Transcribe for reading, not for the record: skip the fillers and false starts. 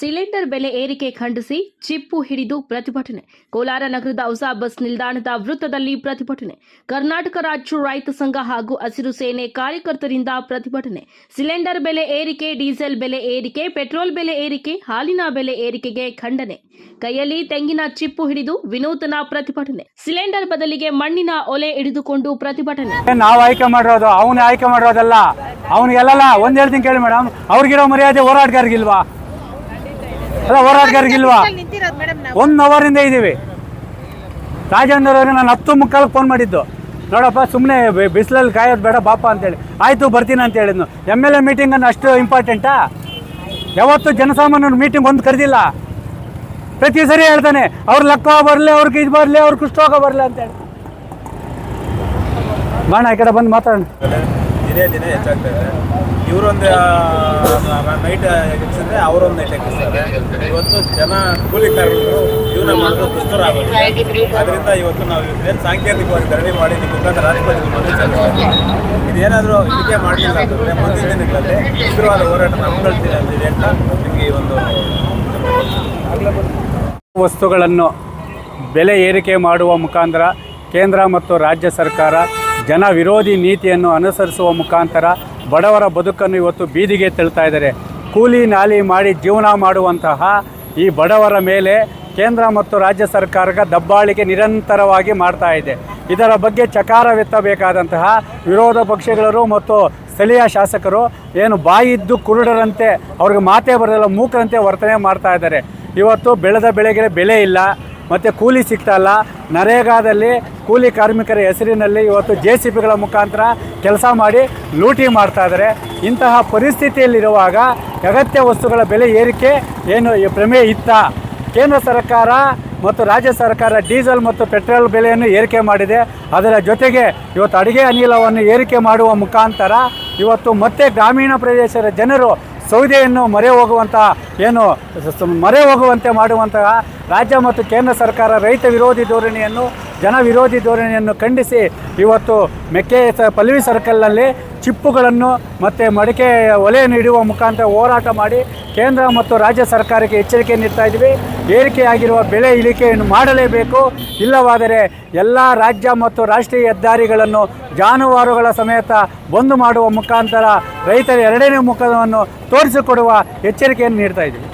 Cylinder ಬೆಲೆ ಏರಿಕೆ ಖಂಡಿಸಿ ಚಿಪ್ಪು ಹಿಡಿದು ಪ್ರತಿಭಟನೆ. ಕೋಲಾರ ನಗರದ ಹೊಸ ಬಸ್ ನಿಲ್ದಾಣದ ವೃತ್ತದಲ್ಲಿ ಪ್ರತಿಭಟನೆ. ಕರ್ನಾಟಕ ರಾಜ್ಯ ರೈತ ಸಂಘ ಹಾಗೂ ಹಸಿರು ಸೇನೆ ಕಾರ್ಯಕರ್ತರಿಂದ ಪ್ರತಿಭಟನೆ. ಸಿಲಿಂಡರ್ ಬೆಲೆ ಏರಿಕೆ, ಡೀಸೆಲ್ ಬೆಲೆ ಏರಿಕೆ, ಪೆಟ್ರೋಲ್ ಬೆಲೆ ಏರಿಕೆ, ಹಾಲಿನ ಬೆಲೆ ಏರಿಕೆಗೆ ಖಂಡನೆ. ಕೈಯಲ್ಲಿ ತೆಂಗಿನ ಚಿಪ್ಪು ಹಿಡಿದು ವಿನೂತನ ಪ್ರತಿಭಟನೆ. ಸಿಲಿಂಡರ್ ಬದಲಿಗೆ ಮಣ್ಣಿನ ಒಲೆ ಹಿಡಿದುಕೊಂಡು ಪ್ರತಿಭಟನೆ. ನಾವು ಆಯ್ಕೆ ಮಾಡಿರೋದು, ಅವನು ಆಯ್ಕೆ ಮಾಡಿರೋದಲ್ಲ. ಅವನಿಗೆಲ್ಲ ಒಂದ್ ಹೇಳ್ತೀನಿ ಕೇಳಿ ಮೇಡಮ್, ಅವ್ರಿಗಿರೋ ಮರ್ಯಾದೆ ಹೋರಾಟಗಾರರಿಗಿಲ್ವಾ? ಅಲ್ಲ, ಹೋರಾಟಗಾರರಿಗಿಲ್ವಾ? 1 ಅವರಿಂದ ಇದ್ದೀವಿ. ರಾಜೇಂದ್ರ ಅವ್ರಿಗೆ ನಾನು 10:45 ಫೋನ್ ಮಾಡಿದ್ದು, ನೋಡಪ್ಪ ಸುಮ್ಮನೆ ಬಿಸಿಲಲ್ಲಿ ಕಾಯೋದು ಬೇಡ ಬಾಪ ಅಂತೇಳಿ. ಆಯಿತು ಬರ್ತೀನಿ ಅಂತ ಹೇಳಿದ್ನು. MLA ಮೀಟಿಂಗನ್ನು ಅಷ್ಟು ಇಂಪಾರ್ಟೆಂಟಾ? ಯಾವತ್ತು ಜನಸಾಮಾನ್ಯರ ಮೀಟಿಂಗ್ ಒಂದು ಕರೆದಿಲ್ಲ. ಪ್ರತಿ ಸರಿ ಹೇಳ್ತಾನೆ ಅವ್ರ ಲಕ್ಕ ಬರಲಿ, ಅವ್ರಿಗೆ ಇದು ಬರಲಿ, ಅವ್ರ ಕುಷ್ಠರೋಗ ಬರಲಿ ಅಂತೇಳಿ. ಬಾಣ ಈ ಕಡೆ ಬಂದು ಮಾತಾಡೋಣ. ದಿನೇ ದಿನೇ ಹೆಚ್ಚಾಗ್ತದೆ. ಇವರೊಂದು ನೈಟ್ ಎಕ್ಕಿಸಿದ್ರೆ ಅವರೊಂದು ನೈಟ್ ಎಕ್ಕಿಸ್ತಾರೆ. ಇವತ್ತು ಜನ ಕೂಲಿಕಾರರು ಜೀವನ ಮಾಡೋದು ದುಸ್ತರ ಆಗೋದು. ಅದರಿಂದ ಇವತ್ತು ನಾವು ಏನು ಸಾಂಕೇತಿಕವಾಗಿ ಧರಣಿ ಮಾಡಿ ನಿಮ್ಮ ಮುಖಾಂತರ ರಾಷ್ಟ್ರಪತಿ ಮನವಿ ಸಲ್ಲಿಸ್ತೀವಿ. ಇದೇನಾದರೂ ಇದಕ್ಕೆ ಮಾಡಲಿಲ್ಲ ಅಂತಂದರೆ ಮುಂದಿನ ದಿನಗಳಲ್ಲಿ ಉಗ್ರವಾದ ಹೋರಾಟ ಹಮ್ಮಿಕೊಳ್ತೀವಿ ಅಂತೀವಿ ಅಂತ ನಿಮಗೆ ಈ ಒಂದು ವಸ್ತುಗಳನ್ನು ಬೆಲೆ ಏರಿಕೆ ಮಾಡುವ ಮುಖಾಂತರ ಕೇಂದ್ರ ಮತ್ತು ರಾಜ್ಯ ಸರ್ಕಾರ ಜನ ವಿರೋಧಿ ನೀತಿಯನ್ನು ಅನುಸರಿಸುವ ಮುಖಾಂತರ ಬಡವರ ಬದುಕನ್ನು ಇವತ್ತು ಬೀದಿಗೆ ತಳ್ತಾ ಇದ್ದಾರೆ. ಕೂಲಿ ನಾಲಿ ಮಾಡಿ ಜೀವನ ಮಾಡುವಂತಹ ಈ ಬಡವರ ಮೇಲೆ ಕೇಂದ್ರ ಮತ್ತು ರಾಜ್ಯ ಸರ್ಕಾರಕ್ಕೆ ದಬ್ಬಾಳಿಕೆ ನಿರಂತರವಾಗಿ ಮಾಡ್ತಾ ಇದೆ. ಇದರ ಬಗ್ಗೆ ಚಕಾರವೆತ್ತಬೇಕಾದಂತಹ ವಿರೋಧ ಪಕ್ಷಗಳು ಮತ್ತು ಸ್ಥಳೀಯ ಶಾಸಕರು ಏನು ಬಾಯಿದ್ದು ಕುರುಡರಂತೆ, ಅವ್ರಿಗೆ ಮಾತೇ ಬರೋದಿಲ್ಲ, ಮೂಕರಂತೆ ವರ್ತನೆ ಮಾಡ್ತಾ ಇದ್ದಾರೆ. ಇವತ್ತು ಬೆಳೆದ ಬೆಳೆಗೆ ಬೆಲೆ ಇಲ್ಲ, ಮತ್ತು ಕೂಲಿ ಸಿಗ್ತಾ ಇಲ್ಲ. ನರೇಗಾದಲ್ಲಿ ಕೂಲಿ ಕಾರ್ಮಿಕರ ಹೆಸರಿನಲ್ಲಿ ಇವತ್ತು JCBಗಳ ಮುಖಾಂತರ ಕೆಲಸ ಮಾಡಿ ಲೂಟಿ ಮಾಡ್ತಾ ಇದ್ದಾರೆ. ಇಂತಹ ಪರಿಸ್ಥಿತಿಯಲ್ಲಿರುವಾಗ ಅಗತ್ಯ ವಸ್ತುಗಳ ಬೆಲೆ ಏರಿಕೆ ಏನು ಪ್ರಮೇಯ ಇತ್ತ? ಕೇಂದ್ರ ಸರ್ಕಾರ ಮತ್ತು ರಾಜ್ಯ ಸರ್ಕಾರ ಡೀಸೆಲ್ ಮತ್ತು ಪೆಟ್ರೋಲ್ ಬೆಲೆಯನ್ನು ಏರಿಕೆ ಮಾಡಿದೆ. ಅದರ ಜೊತೆಗೆ ಇವತ್ತು ಅಡುಗೆ ಅನಿಲವನ್ನು ಏರಿಕೆ ಮಾಡುವ ಮುಖಾಂತರ ಇವತ್ತು ಮತ್ತೆ ಗ್ರಾಮೀಣ ಪ್ರದೇಶದ ಜನರು ಸೌದೆಯನ್ನು ಮೊರೆ ಹೋಗುವಂತೆ ಮಾಡುವಂತಹ ರಾಜ್ಯ ಮತ್ತು ಕೇಂದ್ರ ಸರ್ಕಾರ ರೈತ ವಿರೋಧಿ ಧೋರಣೆಯನ್ನು, ಜನ ವಿರೋಧಿ ಧೋರಣೆಯನ್ನು ಖಂಡಿಸಿ ಇವತ್ತು ಪಲ್ಲವಿ ಸರ್ಕಲ್ನಲ್ಲಿ ಚಿಪ್ಪುಗಳನ್ನು ಮತ್ತು ಮಡಿಕೆ ಒಲೆಯನ್ನು ಇಡುವ ಮುಖಾಂತರ ಹೋರಾಟ ಮಾಡಿ ಕೇಂದ್ರ ಮತ್ತು ರಾಜ್ಯ ಸರ್ಕಾರಕ್ಕೆ ಎಚ್ಚರಿಕೆ ನೀಡ್ತಾ ಇದ್ದೀವಿ. ಏರಿಕೆಯಾಗಿರುವ ಬೆಲೆ ಇಳಿಕೆಯನ್ನು ಮಾಡಲೇಬೇಕು. ಇಲ್ಲವಾದರೆ ಎಲ್ಲ ರಾಜ್ಯ ಮತ್ತು ರಾಷ್ಟ್ರೀಯ ಹೆದ್ದಾರಿಗಳನ್ನು ಜಾನುವಾರುಗಳ ಸಮೇತ ಬಂದ್ ಮಾಡುವ ಮುಖಾಂತರ ರೈತರ ಎರಡನೇ ಮುಖವನ್ನು ತೋರಿಸಿಕೊಡುವ ಎಚ್ಚರಿಕೆಯನ್ನು ನೀಡ್ತಾ ಇದ್ದೀವಿ.